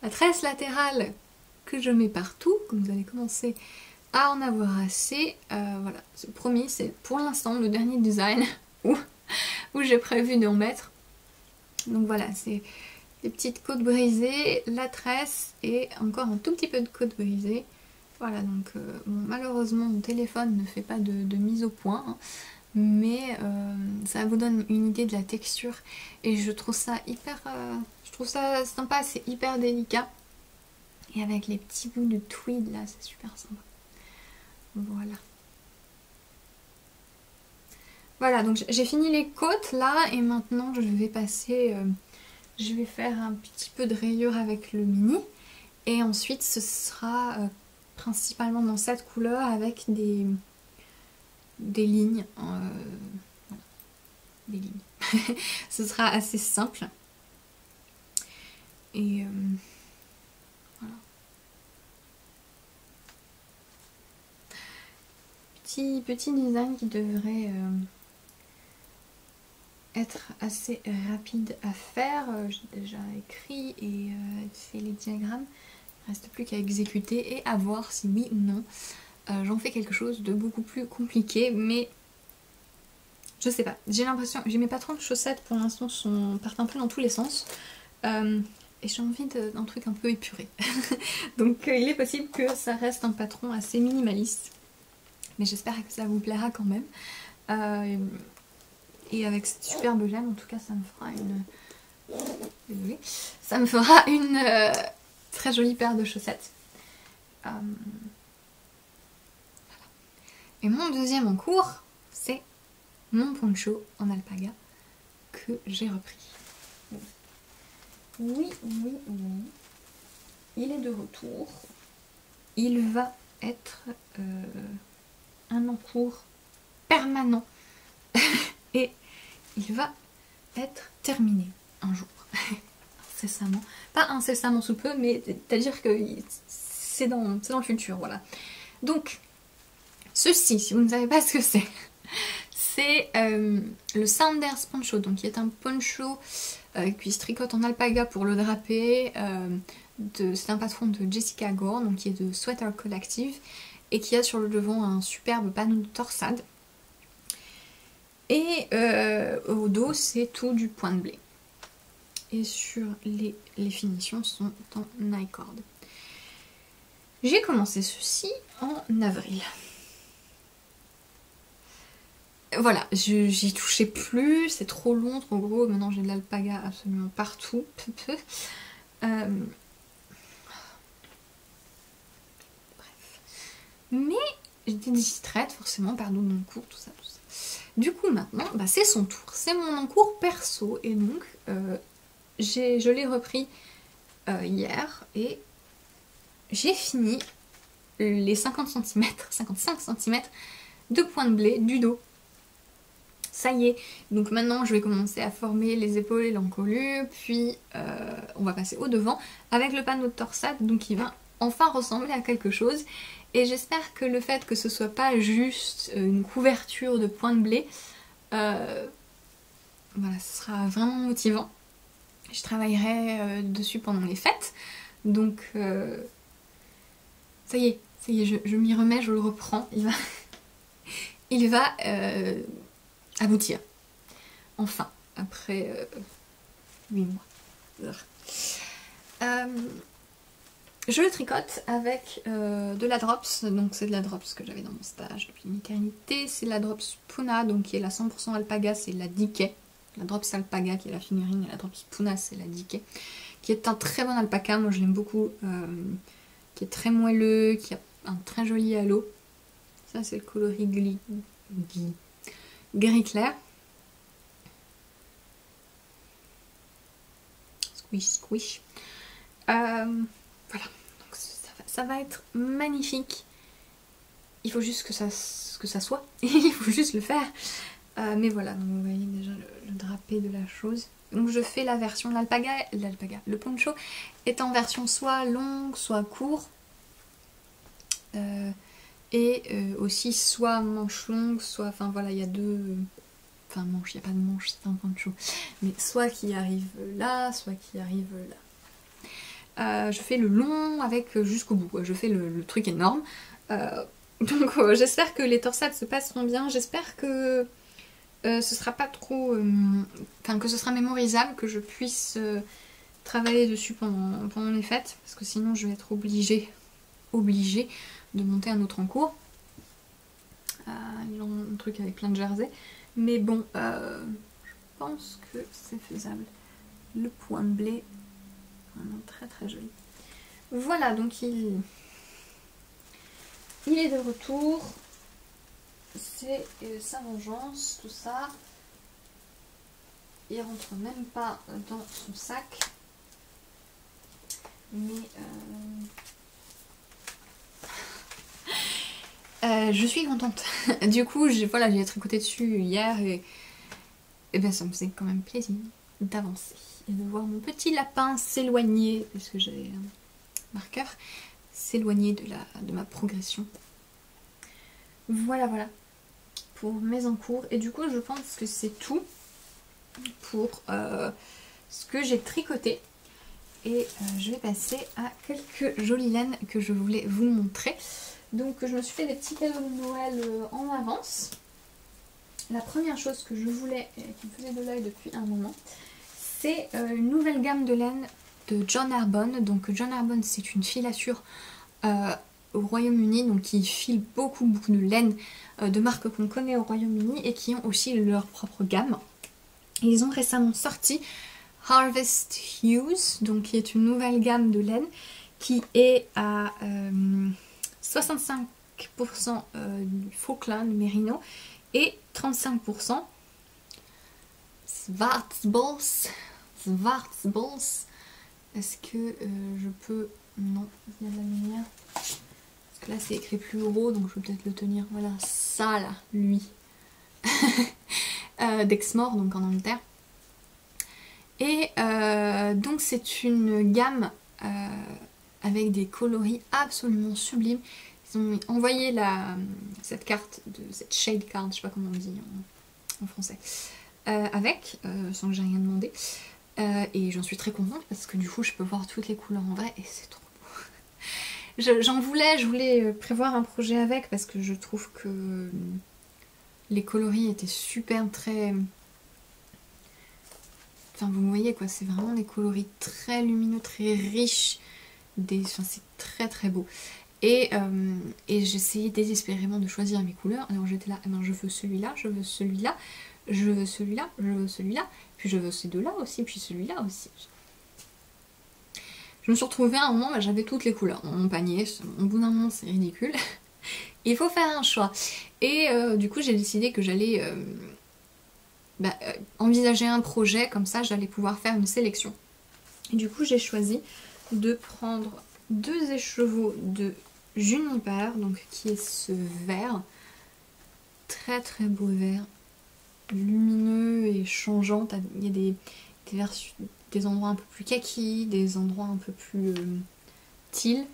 la tresse latérale que je mets partout, comme vous allez commencer à en avoir assez. Voilà, c'est promis, c'est pour l'instant le dernier design où j'ai prévu d'en mettre. Donc voilà, c'est des petites côtes brisées, la tresse et encore un tout petit peu de côte brisée. Voilà, donc bon, malheureusement mon téléphone ne fait pas de mise au point, hein, mais ça vous donne une idée de la texture et je trouve ça hyper, je trouve ça sympa, c'est hyper délicat. Et avec les petits bouts de tweed là, c'est super sympa. Voilà. Voilà, donc j'ai fini les côtes là et maintenant je vais passer, je vais faire un petit peu de rayure avec le mini et ensuite ce sera principalement dans cette couleur avec des lignes, voilà, des lignes. Ce sera assez simple et voilà. Petit design qui devrait être assez rapide à faire. J'ai déjà écrit et fait les diagrammes. Il ne reste plus qu'à exécuter et à voir si oui ou non j'en fais quelque chose de beaucoup plus compliqué, mais je sais pas. J'ai l'impression, j'ai mes patrons de chaussettes pour l'instant partent un peu dans tous les sens. Et j'ai envie d'un truc un peu épuré. Donc il est possible que ça reste un patron assez minimaliste. Mais j'espère que ça vous plaira quand même. Et avec cette superbe gemme, en tout cas, ça me fera une... Désolée. Ça me fera une très jolie paire de chaussettes. Voilà. Et mon deuxième en cours, c'est mon poncho en alpaga que j'ai repris. Oui. Il est de retour. Il va être un encours permanent. Et il va être terminé un jour. Incessamment. Pas incessamment sous peu, mais c'est-à-dire que c'est dans le futur, voilà. Donc, ceci, si vous ne savez pas ce que c'est le Sanders Poncho, donc qui est un poncho qui se tricote en alpaga pour le draper. C'est un patron de Jessica Gore, donc qui est de Sweater Collective, et qui a sur le devant un superbe panneau de torsade. Et au dos, c'est tout du point de blé. Et sur les finitions sont en Nicord. J'ai commencé ceci en avril. Voilà, j'y touchais plus, c'est trop long, trop gros. Maintenant j'ai de l'alpaga absolument partout. Bref. Mais j'étais distraite forcément par d'autres cours, tout ça. Du coup maintenant, bah, c'est son tour. C'est mon encours perso. Et donc, je l'ai repris hier. Et j'ai fini les 55 cm de point de blé du dos. Ça y est. Donc maintenant, je vais commencer à former les épaules et l'encolure. Puis on va passer au devant avec le panneau de torsade, donc il va enfin ressembler à quelque chose. Et j'espère que le fait que ce soit pas juste une couverture de point de blé, voilà, ce sera vraiment motivant. Je travaillerai dessus pendant les fêtes, donc ça y est, je m'y remets, je le reprends, il va aboutir. Enfin, après 8 mois. Je le tricote avec de la drops, donc c'est de la drops que j'avais dans mon stage depuis l'éternité. C'est la drops Puna, donc qui est la 100% alpaga, c'est la Dickey. La drops alpaga qui est la figurine et la drops Puna c'est la Dickey. Qui est un très bon alpaca, moi je l'aime beaucoup. Qui est très moelleux, qui a un très joli halo. Ça c'est le coloris gris clair. Squish squish. Voilà. Ça va être magnifique. Il faut juste que ça soit. Il faut juste le faire. Mais voilà, donc vous voyez déjà le drapé de la chose. Donc je fais la version, l'alpaga, le poncho est en version soit longue, soit court. Aussi soit manche longue, soit... Enfin voilà, il y a deux... Enfin manche, il n'y a pas de manche, c'est un poncho. Mais soit qui arrive là, soit qui arrive là. Je fais le long avec jusqu'au bout, quoi. Je fais le truc énorme. Donc j'espère que les torsades se passeront bien. J'espère que ce sera pas trop... Enfin que ce sera mémorisable, que je puisse travailler dessus pendant les fêtes. Parce que sinon je vais être obligée de monter un autre en cours. Ils ont un truc avec plein de jerseys. Mais bon, je pense que c'est faisable. Le point de blé... Vraiment très très joli. Voilà, donc il est de retour. C'est sa vengeance, tout ça. Il rentre même pas dans son sac. Mais je suis contente. Du coup, j'ai tricoté dessus hier et ben ça me faisait quand même plaisir d'avancer. Et de voir mon petit lapin s'éloigner, parce que j'avais un marqueur, s'éloigner de ma progression. Voilà, pour mes encours. Et du coup, je pense que c'est tout pour ce que j'ai tricoté. Et je vais passer à quelques jolies laines que je voulais vous montrer. Donc, je me suis fait des petits cadeaux de Noël en avance. La première chose que je voulais, qui me faisait de l'œil depuis un moment, c'est une nouvelle gamme de laine de John Arbonne. Donc John Arbonne, c'est une filature au Royaume-Uni, donc qui file beaucoup de laine de marques qu'on connaît au Royaume-Uni et qui ont aussi leur propre gamme. Et ils ont récemment sorti Harvest Hues, donc qui est une nouvelle gamme de laine qui est à 65% du Falkland Merino et 35% Schwarzbols. Est-ce que je peux... Non, il y a de la lumière. Parce que là c'est écrit plus gros, donc je vais peut-être le tenir. Voilà, ça là, lui. Dexmoor, donc en Angleterre. Et donc c'est une gamme avec des coloris absolument sublimes. Ils ont envoyé cette carte, cette shade card, je sais pas comment on dit en français, sans que j'ai rien demandé. Et j'en suis très contente parce que du coup je peux voir toutes les couleurs en vrai et c'est trop beau. Je voulais prévoir un projet avec parce que je trouve que les coloris étaient super, très... Enfin vous voyez quoi, c'est vraiment des coloris très lumineux, très riches. Enfin, c'est très très beau. Et j'essayais désespérément de choisir mes couleurs. Alors j'étais là, eh ben, je veux celui-là, je veux celui-là, je veux celui-là, je veux celui-là, puis je veux ces deux-là aussi, puis celui-là aussi. Je me suis retrouvée à un moment, bah, j'avais toutes les couleurs dans mon panier. Au bout d'un moment, c'est ridicule. Il faut faire un choix. Et du coup, j'ai décidé que j'allais envisager un projet, comme ça, j'allais pouvoir faire une sélection. Et du coup, j'ai choisi de prendre 2 écheveaux de Juniper, donc qui est ce vert, très très beau vert, lumineux et changeant. Il y a des versions, des endroits un peu plus kaki, des endroits un peu plus teal.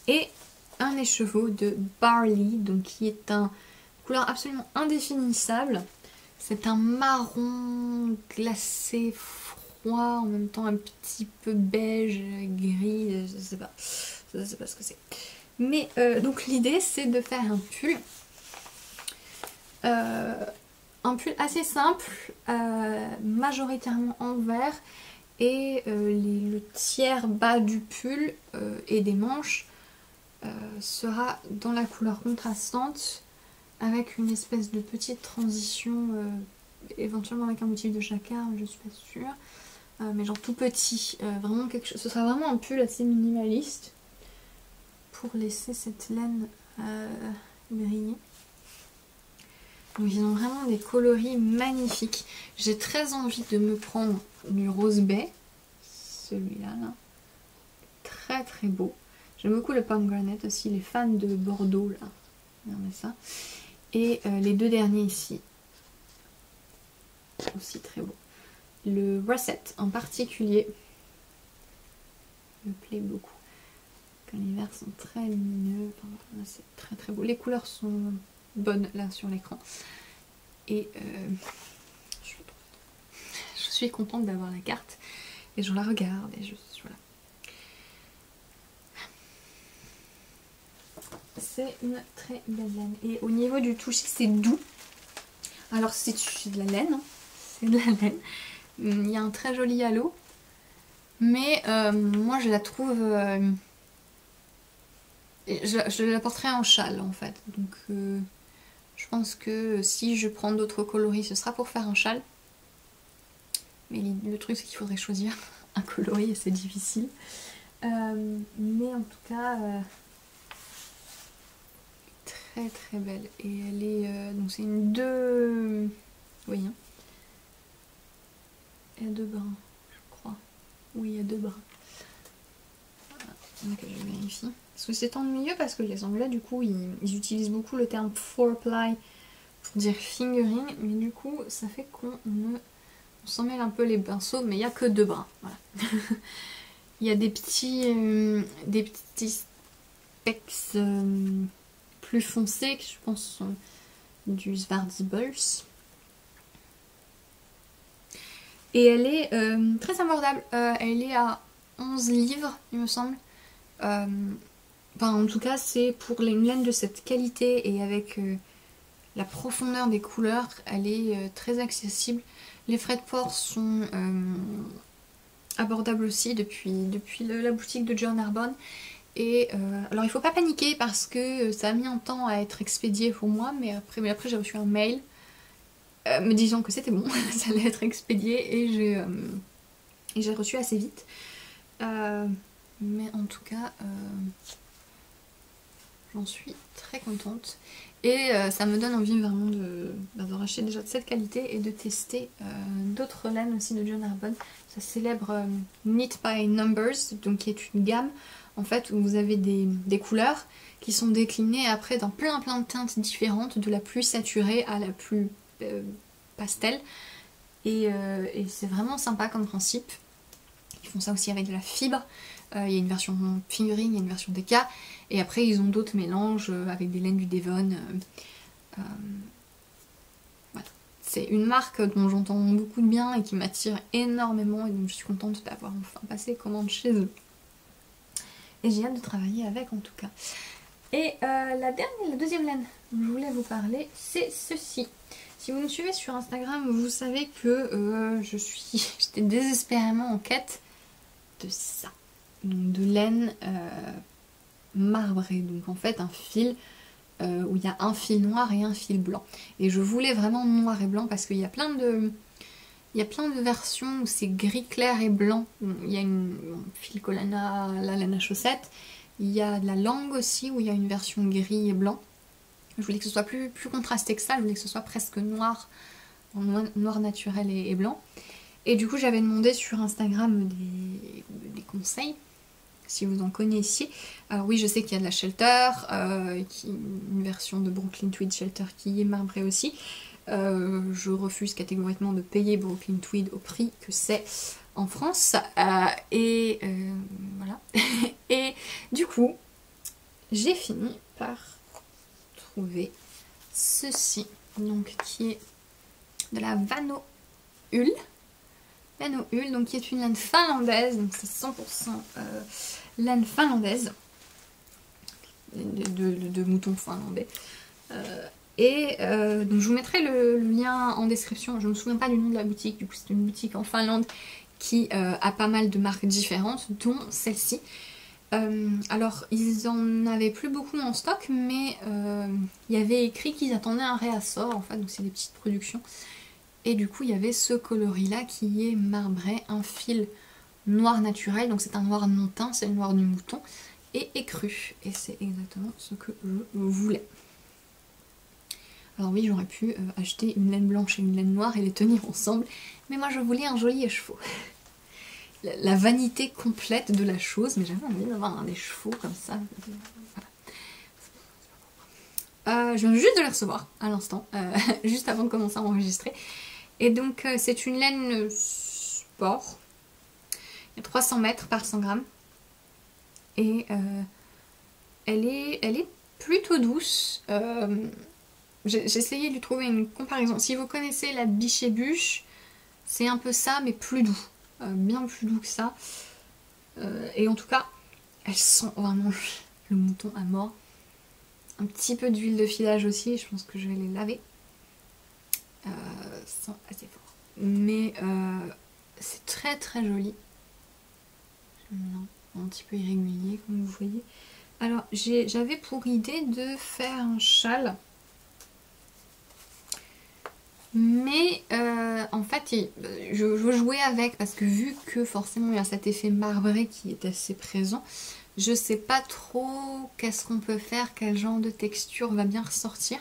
Et un écheveau de Barley, donc qui est un couleur absolument indéfinissable. C'est un marron glacé froid, en même temps un petit peu beige, gris, je sais pas ce que c'est. Mais donc l'idée c'est de faire un pull assez simple, majoritairement en vert, et le tiers bas du pull et des manches sera dans la couleur contrastante, avec une espèce de petite transition, éventuellement avec un motif de jacquard, je suis pas sûre, mais genre tout petit, vraiment quelque chose. Ce sera vraiment un pull assez minimaliste pour laisser cette laine briller. Donc ils ont vraiment des coloris magnifiques. J'ai très envie de me prendre du rose bay, celui-là là, très très beau. J'aime beaucoup le pomegranate aussi, les fans de Bordeaux là, regardez ça. Et les deux derniers ici, aussi très beau. Le russet en particulier me plaît beaucoup. Quand les verts sont très lumineux, enfin, c'est très très beau. Les couleurs sont bonnes là sur l'écran. Et je suis contente d'avoir la carte. Et je la regarde et voilà. C'est une très belle laine. Et au niveau du toucher, c'est doux. Alors c'est de la laine, hein. C'est de la laine. Il y a un très joli halo. Mais moi je la trouve... je la porterai en châle en fait. Donc je pense que si je prends d'autres coloris, ce sera pour faire un châle. Mais le truc c'est qu'il faudrait choisir un coloris et c'est difficile. Mais en tout cas... très très belle, et elle est donc c'est une 2, oui hein. Il y a 2 brins je crois, oui il y a 2 brins, voilà. Donc je vérifie parce que c'est ennuyeux parce que les anglais du coup ils utilisent beaucoup le terme four-ply pour dire fingering, mais du coup ça fait qu'on s'en mêle un peu les pinceaux, mais il n'y a que 2 brins, voilà. Il y a des petits specks plus foncés qui je pense sont du Svardibles. Et elle est très abordable. Elle est à 11 livres il me semble. Enfin en tout cas c'est pour une laine de cette qualité et avec la profondeur des couleurs, elle est très accessible. Les frais de port sont abordables aussi depuis la boutique de John Arbonne. Et alors il faut pas paniquer parce que ça a mis un temps à être expédié pour moi, mais après j'ai reçu un mail me disant que c'était bon, ça allait être expédié, et j'ai reçu assez vite. Mais en tout cas j'en suis très contente, et ça me donne envie vraiment de racheter déjà de cette qualité et de tester d'autres laines aussi de John Arbonne. Sa célèbre Knit by Numbers, donc qui est une gamme en fait où vous avez des couleurs qui sont déclinées après dans plein de teintes différentes, de la plus saturée à la plus pastel, et c'est vraiment sympa comme principe. Ils font ça aussi avec de la fibre. Il y a une version fingering, il y a une version DK, et après ils ont d'autres mélanges avec des laines du Devon. Voilà. C'est une marque dont j'entends beaucoup de bien et qui m'attire énormément, et donc je suis contente d'avoir enfin passé commande chez eux. Et j'ai hâte de travailler avec en tout cas. Et la deuxième laine dont je voulais vous parler, c'est ceci. Si vous me suivez sur Instagram, vous savez que j'étais désespérément en quête de ça. Donc de laine marbrée. Donc en fait un fil où il y a un fil noir et un fil blanc. Et je voulais vraiment noir et blanc parce qu'il y a plein de versions où c'est gris clair et blanc. Il y a une fil Colana, la laine à chaussettes. Il y a de la langue aussi où il y a une version gris et blanc. Je voulais que ce soit plus contrasté que ça. Je voulais que ce soit presque noir, en noir naturel et blanc. Et du coup j'avais demandé sur Instagram des conseils, si vous en connaissiez. Alors oui, je sais qu'il y a de la Shelter, une version de Brooklyn Tweed Shelter qui est marbrée aussi. je refuse catégoriquement de payer Brooklyn Tweed au prix que c'est en France. Voilà. Et du coup, j'ai fini par trouver ceci, donc qui est de la Vano Hull. Vano Hull, donc qui est une laine finlandaise, donc c'est 100% laine finlandaise, de moutons finlandais. Donc je vous mettrai le lien en description. Je ne me souviens pas du nom de la boutique, du coup c'est une boutique en Finlande qui a pas mal de marques différentes, dont celle-ci. Alors ils en avaient plus beaucoup en stock, mais il y avait écrit qu'ils attendaient un réassort en fait, donc c'est des petites productions. Et du coup il y avait ce coloris là qui est marbré, un fil noir naturel, donc c'est un noir non teint, c'est le noir du mouton, et écru. Et c'est exactement ce que je voulais. Alors oui, j'aurais pu acheter une laine blanche et une laine noire et les tenir ensemble, mais moi je voulais un joli écheveau. La vanité complète de la chose, mais j'avais envie d'avoir un écheveau comme ça. Voilà. Je viens juste de les recevoir à l'instant, juste avant de commencer à enregistrer. Et donc c'est une laine sport. Il y a 300 mètres par 100 grammes. Et elle est plutôt douce. J'ai essayé de lui trouver une comparaison. Si vous connaissez la Biche et Bûche, c'est un peu ça, mais plus doux. Bien plus doux que ça. Et en tout cas, elle sent vraiment le mouton à mort. Un petit peu d'huile de filage aussi, je pense que je vais les laver. Sent assez fort. Mais c'est très très joli. Un petit peu irrégulier, comme vous voyez. Alors, j'avais pour idée de faire un châle. Mais en fait, je veux jouer avec parce que vu que forcément il y a cet effet marbré qui est assez présent, je sais pas trop qu'est-ce qu'on peut faire, quel genre de texture va bien ressortir.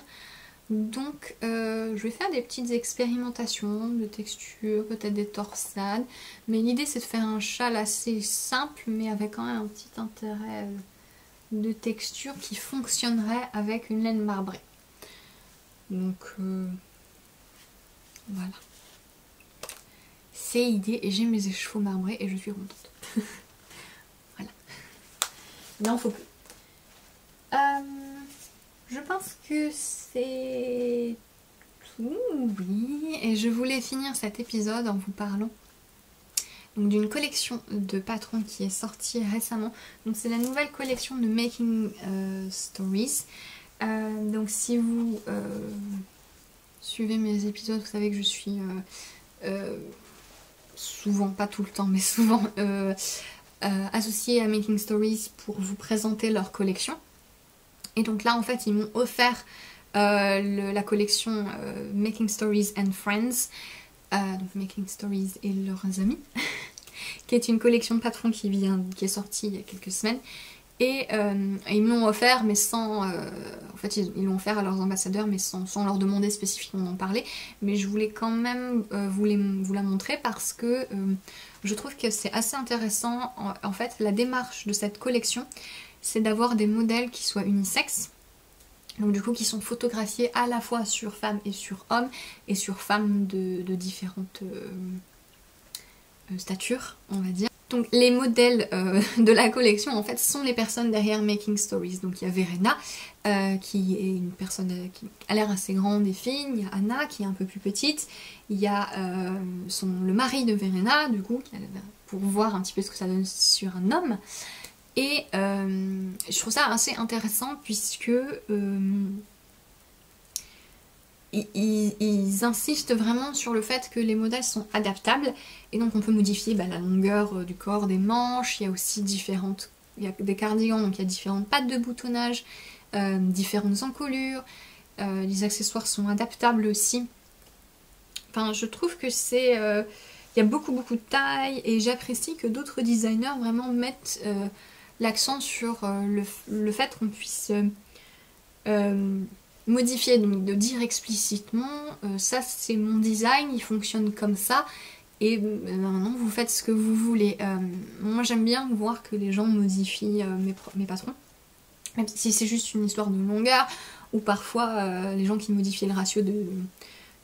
Donc je vais faire des petites expérimentations de texture, peut-être des torsades. Mais l'idée c'est de faire un châle assez simple mais avec quand même un petit intérêt de texture qui fonctionnerait avec une laine marbrée. Donc voilà. C'est idée et j'ai mes écheveaux marbrés et je suis contente. Voilà. Il n'en faut plus. Je pense que c'est tout, oui. Et je voulais finir cet épisode en vous parlant d'une collection de patrons qui est sortie récemment. Donc c'est la nouvelle collection de Making Stories. Donc si vous suivez mes épisodes, vous savez que je suis souvent, pas tout le temps, mais souvent associée à Making Stories pour vous présenter leur collection. Et donc là en fait ils m'ont offert la collection Making Stories and Friends, donc Making Stories et leurs amis, qui est une collection de patrons qui est sortie il y a quelques semaines. Et ils me l'ont offert, mais sans... en fait, ils l'ont offert à leurs ambassadeurs, mais sans leur demander spécifiquement d'en parler. Mais je voulais quand même vous la montrer parce que je trouve que c'est assez intéressant. En fait, la démarche de cette collection, c'est d'avoir des modèles qui soient unisexes. Donc du coup, qui sont photographiés à la fois sur femmes et sur hommes, et sur femmes de différentes statures, on va dire. Donc les modèles de la collection en fait sont les personnes derrière Making Stories. Donc il y a Verena qui est une personne qui a l'air assez grande et fine, il y a Anna qui est un peu plus petite, il y a le mari de Verena du coup, pour voir un petit peu ce que ça donne sur un homme. Et je trouve ça assez intéressant puisque ils insistent vraiment sur le fait que les modèles sont adaptables et donc on peut modifier la longueur du corps, des manches, il y a aussi il y a des cardigans, donc il y a différentes pattes de boutonnage, différentes encolures, les accessoires sont adaptables aussi. Enfin je trouve que c'est... il y a beaucoup de taille et j'apprécie que d'autres designers vraiment mettent l'accent sur le fait qu'on puisse... modifier, donc de dire explicitement ça c'est mon design, il fonctionne comme ça et maintenant vous faites ce que vous voulez. Moi j'aime bien voir que les gens modifient mes patrons, même si c'est juste une histoire de longueur ou parfois les gens qui modifient le ratio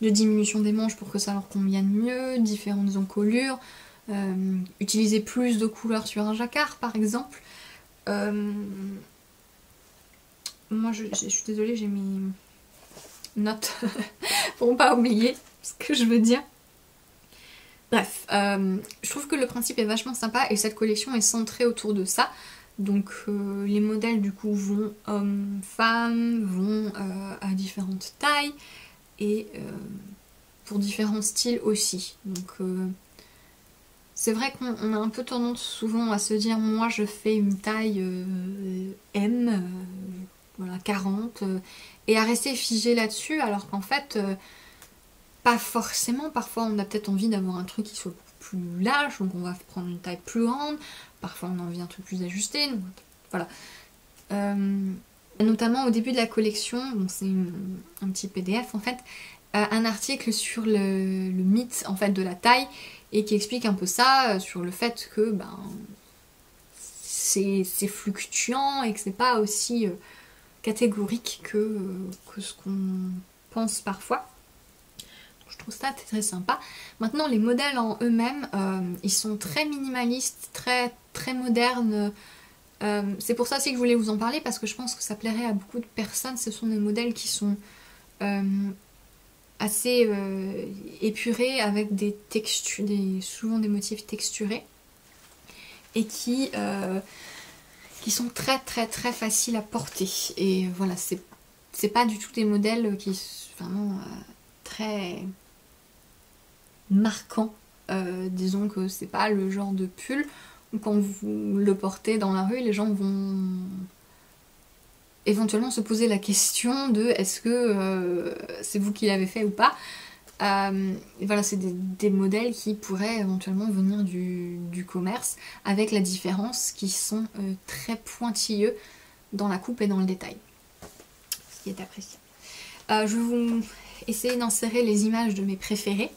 de diminution des manches pour que ça leur convienne mieux, différentes encolures, utiliser plus de couleurs sur un jacquard par exemple. Moi je suis désolée, j'ai mis note pour ne pas oublier ce que je veux dire. Bref, je trouve que le principe est vachement sympa et cette collection est centrée autour de ça. Donc les modèles du coup vont hommes, femmes, vont à différentes tailles et pour différents styles aussi. Donc c'est vrai qu'on a un peu tendance souvent à se dire moi je fais une taille M, voilà 40 et à rester figé là-dessus alors qu'en fait pas forcément, parfois on a peut-être envie d'avoir un truc qui soit plus large, donc on va prendre une taille plus grande, parfois on a envie d'un truc plus ajusté, donc voilà. Notamment au début de la collection, donc c'est un petit PDF en fait, un article sur le mythe en fait de la taille et qui explique un peu ça, sur le fait que ben, c'est fluctuant et que c'est pas aussi catégorique que ce qu'on pense parfois. Je trouve ça très sympa. Maintenant les modèles en eux-mêmes, ils sont très minimalistes, très modernes. C'est pour ça aussi que je voulais vous en parler parce que je pense que ça plairait à beaucoup de personnes. Ce sont des modèles qui sont assez épurés avec des textures, souvent des motifs texturés et qui sont très faciles à porter. Et voilà, c'est pas du tout des modèles qui sont vraiment très marquants. Disons que c'est pas le genre de pull où quand vous le portez dans la rue, les gens vont éventuellement se poser la question de est-ce que c'est vous qui l'avez fait ou pas. Et voilà, c'est des modèles qui pourraient éventuellement venir du commerce, avec la différence qu'ils sont très pointilleux dans la coupe et dans le détail, ce qui est appréciable. Je vais vous essayer d'insérer les images de mes préférés.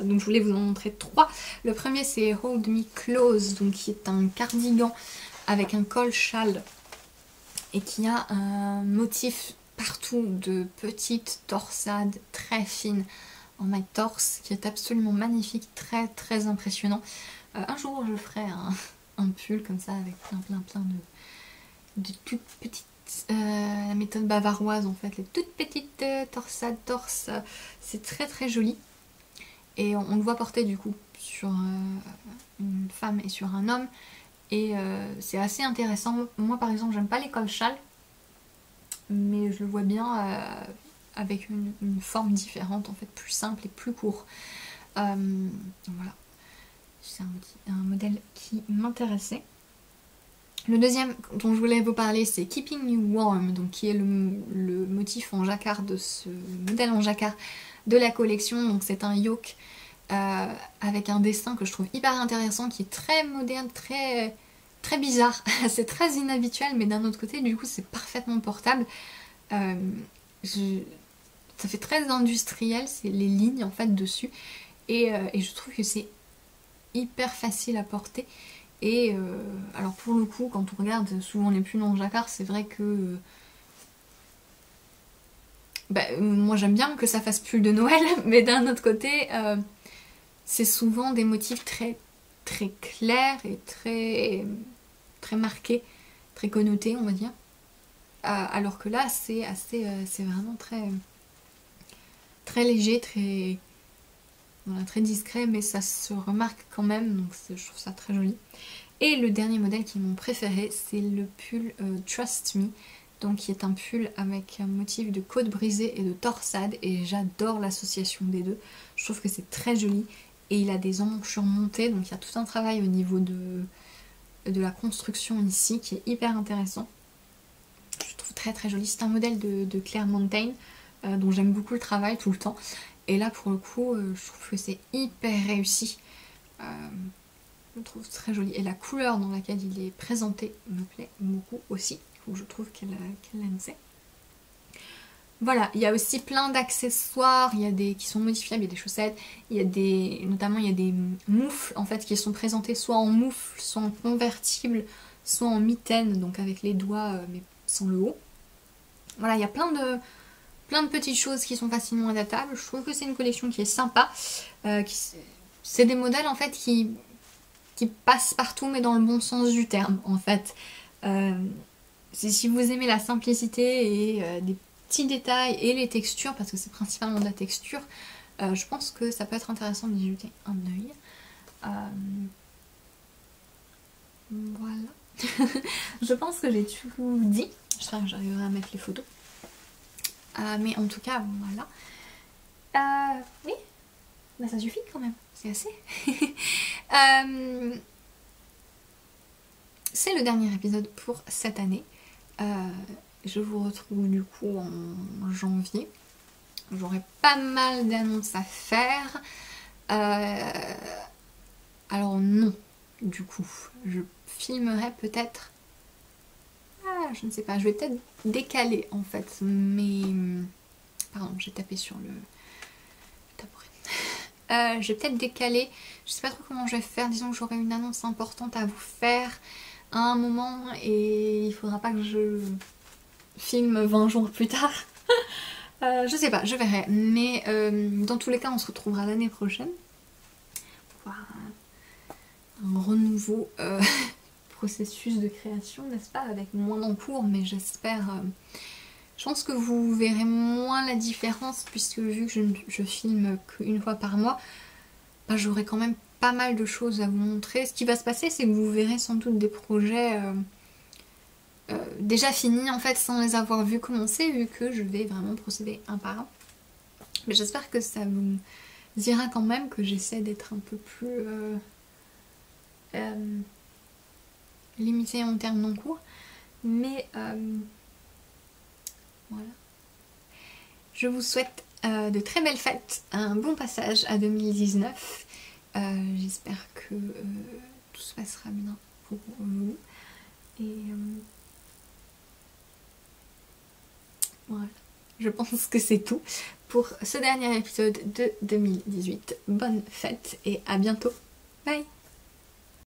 Donc je voulais vous en montrer 3. Le premier c'est Hold Me Close, donc qui est un cardigan avec un col châle et qui a un motif partout de petites torsades très fines en maille torse qui est absolument magnifique, très impressionnant. Un jour je ferai un pull comme ça avec plein de toutes petites, la méthode bavaroise en fait, les toutes petites torsades torse, c'est très joli. Et on le voit porter du coup sur une femme et sur un homme. Et c'est assez intéressant. Moi par exemple j'aime pas les cols châles. Mais je le vois bien avec une forme différente en fait, plus simple et plus court. Voilà. C'est un modèle qui m'intéressait. Le deuxième dont je voulais vous parler c'est Keeping You Warm, donc qui est le motif en jacquard de ce modèle en jacquard de la collection. Donc c'est un yoke avec un dessin que je trouve hyper intéressant, qui est très moderne, très bizarre. C'est très inhabituel, mais d'un autre côté du coup c'est parfaitement portable. Ça fait très industriel, c'est les lignes en fait dessus, et je trouve que c'est hyper facile à porter. Et alors pour le coup, quand on regarde souvent les pulls en jacquard, c'est vrai que moi j'aime bien que ça fasse pull de Noël, mais d'un autre côté c'est souvent des motifs très clairs et très marqués, très connotés on va dire, alors que là c'est vraiment très léger, très discret, mais ça se remarque quand même, donc je trouve ça très joli. Et le dernier modèle qui est mon préféré, c'est le pull Trust Me, donc qui est un pull avec un motif de côte brisée et de torsade, et j'adore l'association des deux. Je trouve que c'est très joli, et il a des emmanchures montées, donc il y a tout un travail au niveau de la construction ici qui est hyper intéressant. Je trouve très joli. C'est un modèle de Claire Montaigne, dont j'aime beaucoup le travail tout le temps. Et là pour le coup je trouve que c'est hyper réussi. Je le trouve très joli. Et la couleur dans laquelle il est présenté me plaît beaucoup aussi. Donc je trouve qu'elle aime ça. Voilà, il y a aussi plein d'accessoires, il y a des qui sont modifiables, il y a des chaussettes, notamment il y a des moufles en fait qui sont présentées soit en moufles, soit en convertibles, soit en mitaines, donc avec les doigts mais sans le haut. Voilà, il y a plein plein de petites choses qui sont facilement adaptables. Je trouve que c'est une collection qui est sympa. C'est des modèles en fait qui passent partout mais dans le bon sens du terme en fait. Si vous aimez la simplicité et des petits détails et les textures, parce que c'est principalement de la texture, je pense que ça peut être intéressant d'y jeter un œil. Voilà. Je pense que j'ai tout dit. J'espère que j'arriverai à mettre les photos. Mais en tout cas, voilà. Oui, bah, ça suffit quand même. C'est assez. C'est le dernier épisode pour cette année. Je vous retrouve du coup en janvier. J'aurai pas mal d'annonces à faire. Alors non, du coup, je filmerai peut-être... Ah, je ne sais pas, je vais peut-être décaler en fait, mais... Pardon, j'ai tapé sur le tabouret. Je vais peut-être décaler, je sais pas trop comment je vais faire, disons que j'aurai une annonce importante à vous faire à un moment et il faudra pas que je filme 20 jours plus tard. Je sais pas, je verrai, mais dans tous les cas on se retrouvera l'année prochaine pour un renouveau processus de création, n'est-ce pas, avec moins d'encours, mais j'espère... je pense que vous verrez moins la différence puisque vu que je filme qu'une fois par mois, bah, j'aurai quand même pas mal de choses à vous montrer. Ce qui va se passer, c'est que vous verrez sans doute des projets déjà finis en fait sans les avoir vus commencer, vu que je vais vraiment procéder un par un. Mais j'espère que ça vous dira quand même que j'essaie d'être un peu plus limitée en termes d'encours. Mais voilà. Je vous souhaite de très belles fêtes, un bon passage à 2019. J'espère que tout se passera bien pour vous. Et voilà, je pense que c'est tout pour ce dernier épisode de 2018. Bonne fête et à bientôt. Bye!